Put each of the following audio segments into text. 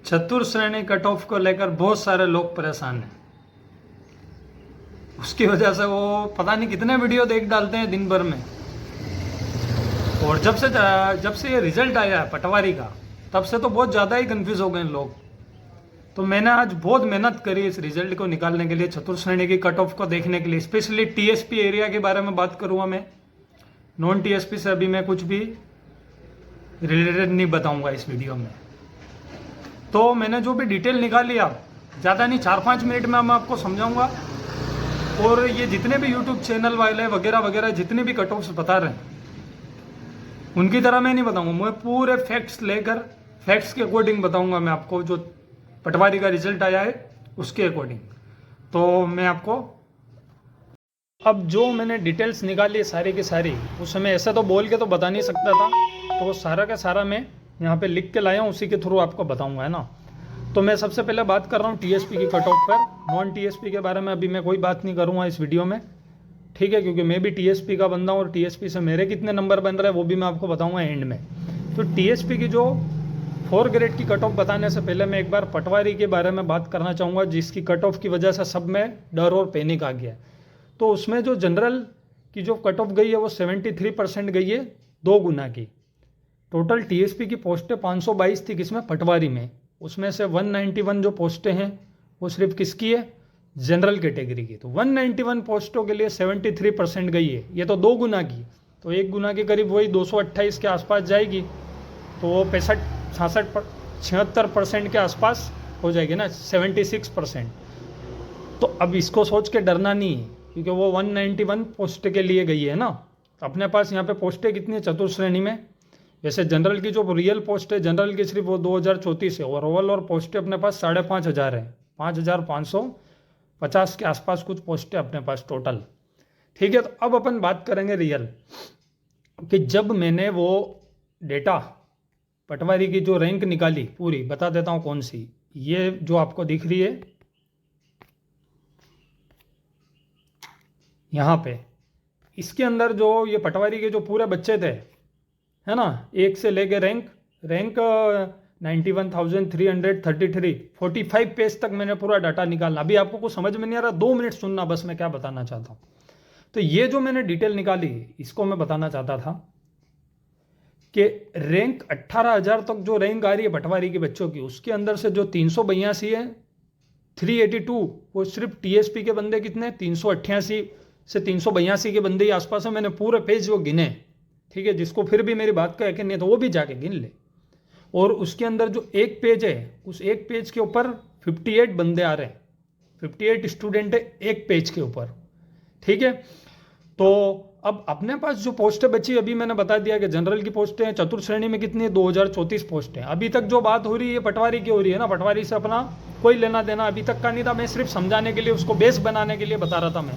चतुर्थ श्रेणी cut off को लेकर बहुत सारे लोग परेशान हैं। उसकी वजह से वो पता नहीं कितने वीडियो देख डालते हैं दिन भर में। और जब से ये रिजल्ट आया है पटवारी का, तब से तो बहुत ज़्यादा ही कंफ्यूज हो गए हैं लोग। तो मैंने आज बहुत मेहनत करी इस रिजल्ट को निकालने के लिए, चतुर्थ श्रेणी की कट ऑफ को देखने के लिए। स्पेशली टीएसपी एरिया के बारे में बात करूँगा मैं। नॉन टीएसपी से अभी मैं कुछ भी रिलेटेड नहीं बताऊंगा इस वीडियो में। तो मैंने जो भी डिटेल निकाली, आप ज़्यादा नहीं 4-5 मिनट में मैं आपको समझाऊंगा। और ये जितने भी यूट्यूब चैनल वाले वगैरह वगैरह जितने भी कट ऑफ्स बता रहे हैं, उनकी तरह मैं नहीं बताऊंगा। मैं पूरे फैक्ट्स लेकर, फैक्ट्स के अकॉर्डिंग बताऊंगा मैं आपको। जो पटवारी का रिजल्ट आया है उसके अकॉर्डिंग। तो मैं आपको अब जो मैंने डिटेल्स निकाली है सारी की सारी, उस समय ऐसा तो बोल के तो बता नहीं सकता था, तो वो सारा का सारा मैं यहाँ पे लिख के लाया हूँ, उसी के थ्रू आपको बताऊंगा, है ना। तो मैं सबसे पहले बात कर रहा हूँ टीएसपी की कट ऑफ पर। नॉन टीएसपी के बारे में अभी मैं कोई बात नहीं करूँगा इस वीडियो में, ठीक है, क्योंकि मैं भी टीएसपी का बंदा हूँ और टीएसपी से मेरे कितने नंबर बन रहे हैं वो भी मैं आपको बताऊँगा एंड में। तो टीएसपी की जो 4 ग्रेड की कट ऑफ बताने से पहले मैं एक बार पटवारी के बारे में बात करना चाहूँगा, जिसकी कट ऑफ की वजह से सब में डर और पैनिक आ गया। तो उसमें जो जनरल की जो कट ऑफ गई है वो 73% गई है, 2 गुना की। टोटल टीएसपी की पोस्टें 522 थी किसमें, पटवारी में। उसमें से 191 जो पोस्टें हैं वो सिर्फ किसकी है, जनरल कैटेगरी की। तो 191 पोस्टों के लिए 73% गई है, ये तो 2 गुना की। तो 1 गुना के करीब वही 228 के आसपास जाएगी, तो वो 76% के आसपास हो जाएगी ना, 76%। तो अब इसको सोच के डरना नहीं है, क्योंकि वो 191 पोस्ट के लिए गई है ना। अपने पास यहाँ पे पोस्टें कितनी है चतुर्थ श्रेणी में, वैसे जनरल की जो रियल पोस्ट है जनरल की सिर्फ वो 2034 है। ओवरऑल और पोस्टें अपने पास 5,500 है, 5,550 के आसपास कुछ पोस्टें अपने पास टोटल, ठीक है। तो अब अपन बात करेंगे रियल, कि जब मैंने वो डेटा पटवारी की जो रैंक निकाली पूरी, बता देता हूँ कौन सी, ये जो आपको दिख रही है यहाँ पे, इसके अंदर जो ये पटवारी के जो पूरे बच्चे थे, है ना, 1 से लेके रैंक 91,333, 45 पेज तक मैंने पूरा डाटा निकाला। अभी आपको कुछ समझ में नहीं आ रहा, 2 मिनट सुनना बस, मैं क्या बताना चाहता हूँ। तो ये जो मैंने डिटेल निकाली, इसको मैं बताना चाहता था कि रैंक 18,000 तक जो रैंक आ रही है पटवारी के बच्चों की, उसके अंदर से जो 382 है, 382 वो सिर्फ टीएसपी के बंदे कितने, 388 से 382 के बंदे ही आसपास है। मैंने पूरे पेज वो गिने, ठीक है। जिसको फिर भी मेरी बात का यकीन नहीं है तो वो भी जाके गिन ले। और उसके अंदर जो एक पेज है, उस एक पेज के ऊपर 58 बंदे आ रहे हैं, 58 स्टूडेंट है एक पेज के ऊपर, ठीक है। तो अब अपने पास जो पोस्टें बची, अभी मैंने बता दिया कि जनरल की पोस्टें चतुर्थ श्रेणी में कितनी है, 2034 पोस्टें। अभी तक जो बात हो रही है पटवारी की हो रही है ना, पटवारी से अपना कोई लेना देना अभी तक का नहीं था। मैं सिर्फ समझाने के लिए, उसको बेस बनाने के लिए बता रहा था मैं।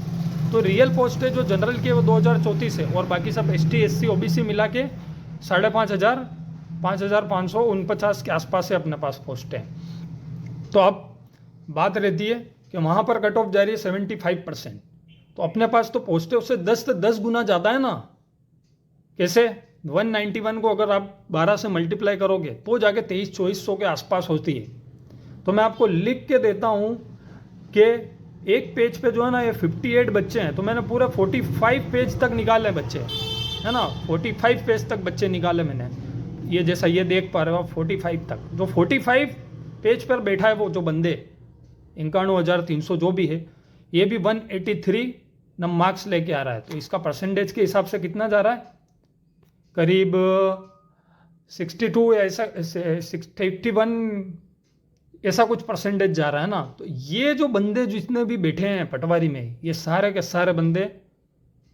तो रियल पोस्ट है जो जनरल की है वो 2034 है, और बाकी सब ST SC OBC मिला के 5,500 5,549 के आसपास है अपने पास पोस्ट है। तो अब बात रहती है कि वहाँ पर कट ऑफ जा रही है 75%। तो अपने पास तो पोस्टें उससे 10 गुना ज़्यादा है ना। कैसे, 191 को अगर आप 12 से मल्टीप्लाई करोगे तो जाके 2300-2400 के आसपास होती है। तो मैं आपको लिख के देता हूँ कि एक पेज पे जो है ना ये 58 बच्चे हैं, तो मैंने पूरा 45 पेज तक निकाले बच्चे, है ना, 45 पेज तक बच्चे निकाले मैंने। ये जैसा ये देख पा रहे हो आप 45 तक, जो 45 पेज पर बैठा है वो जो बंदे 91,300 जो भी है, ये भी 183 मार्क्स लेके आ रहा है। तो इसका परसेंटेज के हिसाब से कितना जा रहा है, करीब 62 या ऐसा 81 ऐसा कुछ परसेंटेज जा रहा है ना। तो ये जो बंदे जितने भी बैठे हैं पटवारी में, ये सारे के सारे बंदे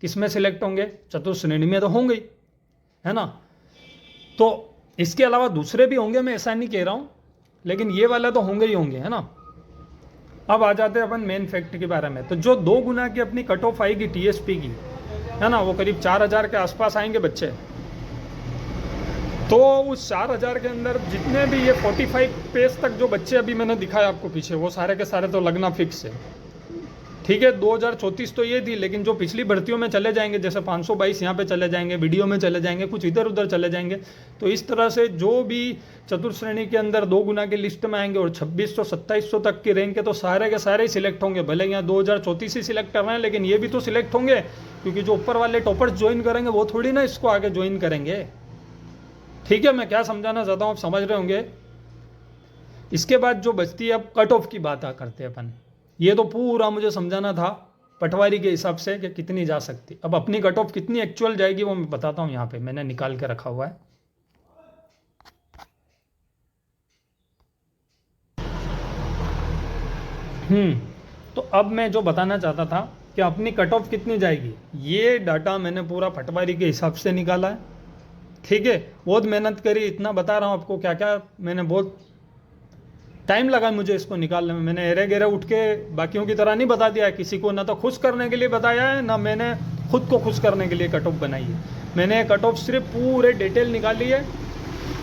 किस में सिलेक्ट होंगे, चतुर्थ श्रेणी में तो होंगे ही, है ना। तो इसके अलावा दूसरे भी होंगे, मैं ऐसा नहीं कह रहा हूँ, लेकिन ये वाले तो होंगे ही होंगे, है ना। अब आ जाते हैं अपन मेन फैक्ट के बारे में। तो जो 2 गुना की अपनी कट ऑफ आएगी टीएसपी की, है ना, वो करीब 4,000 के आसपास आएंगे बच्चे। तो उस 4,000 के अंदर जितने भी ये 45 पेज तक जो बच्चे अभी मैंने दिखाया आपको पीछे, वो सारे के सारे तो लगना फिक्स है। ठीक है, 2034 तो ये थी, लेकिन जो पिछली भर्तियों में चले जाएंगे, जैसे 522 यहाँ पे चले जाएंगे, वीडियो में चले जाएंगे, कुछ इधर उधर चले जाएंगे, तो इस तरह से जो भी चतुर्थ श्रेणी के अंदर 2 गुना की लिस्ट में आएंगे और 2600-2700 तक की रैंक के तो सारे के सारे ही सिलेक्ट होंगे। भले यहाँ 2034 ही सिलेक्ट कर रहे हैं, लेकिन ये भी तो सिलेक्ट होंगे, क्योंकि जो ऊपर वाले टॉपर्स ज्वाइन करेंगे वो थोड़ी ना इसको आगे ज्वाइन करेंगे। ठीक है, मैं क्या समझाना चाहता हूँ आप समझ रहे होंगे। इसके बाद जो बचती है, अब कट ऑफ की बात करते हैं अपन। ये तो पूरा मुझे समझाना था पटवारी के हिसाब से कि कितनी जा सकती। अब अपनी कट ऑफ कितनी एक्चुअल जाएगी वो मैं बताता हूँ, यहाँ पे मैंने निकाल के रखा हुआ है। तो अब मैं जो बताना चाहता था कि अपनी कट ऑफ कितनी जाएगी, ये डाटा मैंने पूरा पटवारी के हिसाब से निकाला है। ठीक है, बहुत मेहनत करी, इतना बता रहा हूँ आपको, क्या क्या मैंने बहुत टाइम लगा मुझे इसको निकालने में। मैंने एरे गेरे उठ के बाकियों की तरह नहीं बता दिया है किसी को, ना तो खुश करने के लिए बताया है, ना मैंने खुद को खुश करने के लिए कट ऑफ बनाई है। मैंने कट ऑफ सिर्फ पूरे डिटेल निकाली है,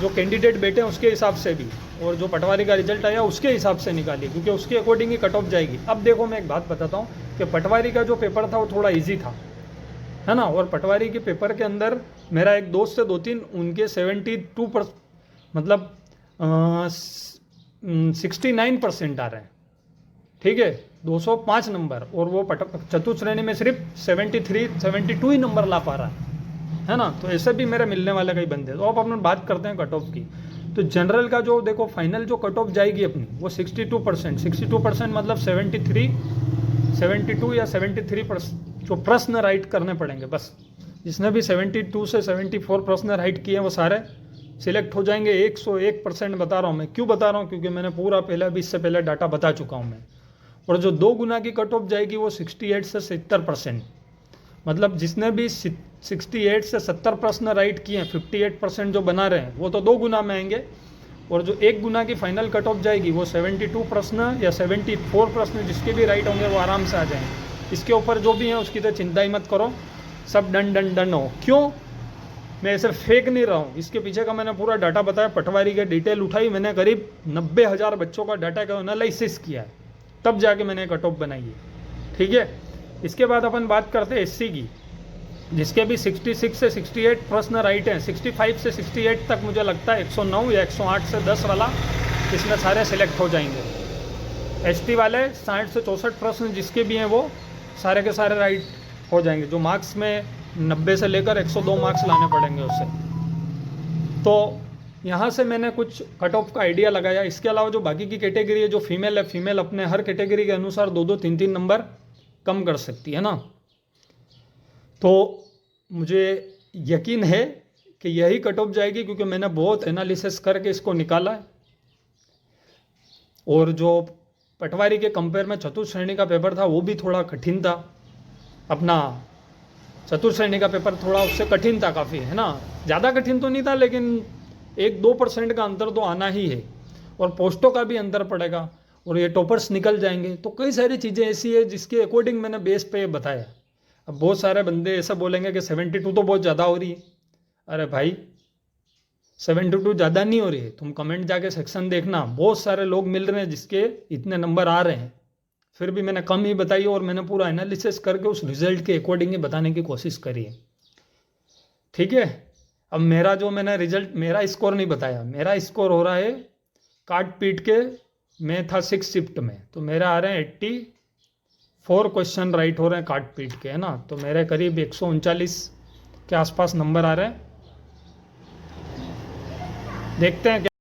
जो कैंडिडेट बैठे हैं उसके हिसाब से भी, और जो पटवारी का रिजल्ट आया उसके हिसाब से निकाली, क्योंकि उसके अकॉर्डिंग ही कट ऑफ जाएगी। अब देखो मैं एक बात बताता हूँ कि पटवारी का जो पेपर था वो थोड़ा ईजी था, है ना, और पटवारी के पेपर के अंदर मेरा एक दोस्त से 2-3 उनके 72% मतलब 69% आ रहे हैं। ठीक है, 205 नंबर, और वो चतुर्थ श्रेणी में सिर्फ 72 ही नंबर ला पा रहा है ना। तो ऐसे भी मेरे मिलने वाले कई बंदे। तो अब अपन बात करते हैं कट ऑफ की। तो जनरल का जो देखो फाइनल जो कट ऑफ जाएगी अपनी वो 62% मतलब 72 या 73% जो प्रश्न राइट करने पड़ेंगे बस। जिसने भी 72 से 74 प्रश्न राइट किए हैं वो सारे सिलेक्ट हो जाएंगे। 101% बता रहा हूँ मैं। क्यों बता रहा हूँ? क्योंकि मैंने पूरा पहले भी इससे पहले डाटा बता चुका हूँ मैं। और जो 2 गुना की कट ऑफ जाएगी वो 68 से 70%, मतलब जिसने भी 68 से 70 प्रश्न राइट किए हैं, 58% जो बना रहे हैं वो तो 2 गुना में आएंगे। और जो 1 गुना की फाइनल कट ऑफ जाएगी वो 72 प्रश्न या 74 प्रश्न जिसके भी राइट होंगे वो आराम से आ जाएंगे। इसके ऊपर जो भी है उसकी तो चिंता ही मत करो, सब डन हो। क्यों? मैं ऐसे फेक नहीं रहा हूँ, इसके पीछे का मैंने पूरा डाटा बताया। पटवारी के डिटेल उठाई मैंने, करीब 90,000 बच्चों का डाटा का एनालिसिस किया है, तब जाके मैंने कट ऑफ बनाई है। ठीक है, इसके बाद अपन बात करते हैं एससी की, जिसके भी 66 से 68 प्रश्न राइट हैं। 65 से 68 तक मुझे लगता है 109 या 108 से 10 वाला इसमें सारे सिलेक्ट हो जाएंगे। एसटी वाले 60 से 64 प्रश्न जिसके भी हैं वो सारे के सारे राइट हो जाएंगे। जो मार्क्स में 90 से लेकर 102 मार्क्स लाने पड़ेंगे उससे। तो यहाँ से मैंने कुछ कट ऑफ का आइडिया लगाया। इसके अलावा जो बाकी की कैटेगरी है, जो फीमेल है, फीमेल अपने हर कैटेगरी के अनुसार 2-2, 3-3 नंबर कम कर सकती है ना। तो मुझे यकीन है कि यही कट ऑफ जाएगी, क्योंकि मैंने बहुत एनालिसिस करके इसको निकाला है। और जो पटवारी के कंपेयर में चतुर्थ श्रेणी का पेपर था वो भी थोड़ा कठिन था। अपना चतुर्थ श्रेणी का पेपर थोड़ा उससे कठिन था काफ़ी, है ना। ज़्यादा कठिन तो नहीं था, लेकिन 1-2% का अंतर तो आना ही है। और पोस्टों का भी अंतर पड़ेगा, और ये टॉपर्स निकल जाएंगे। तो कई सारी चीज़ें ऐसी है जिसके अकॉर्डिंग मैंने बेस पे बताया। अब बहुत सारे बंदे ऐसा बोलेंगे कि 72 तो बहुत ज़्यादा हो रही है। अरे भाई 72 ज़्यादा नहीं हो रही है, तुम कमेंट जाके सेक्शन देखना, बहुत सारे लोग मिल रहे हैं जिसके इतने नंबर आ रहे हैं। फिर भी मैंने कम ही बताई, और मैंने पूरा एनालिसिस करके उस रिजल्ट के अकॉर्डिंग ही बताने की कोशिश करी है। ठीक है, अब मेरा जो मैंने रिजल्ट, मेरा स्कोर नहीं बताया। मेरा स्कोर हो रहा है काट पीट के, मैं था 6 शिफ्ट में, तो मेरा आ रहे हैं 84 क्वेश्चन राइट हो रहे हैं काट पीट के, है ना। तो मेरे करीब 139 के आसपास नंबर आ रहे हैं। देखते हैं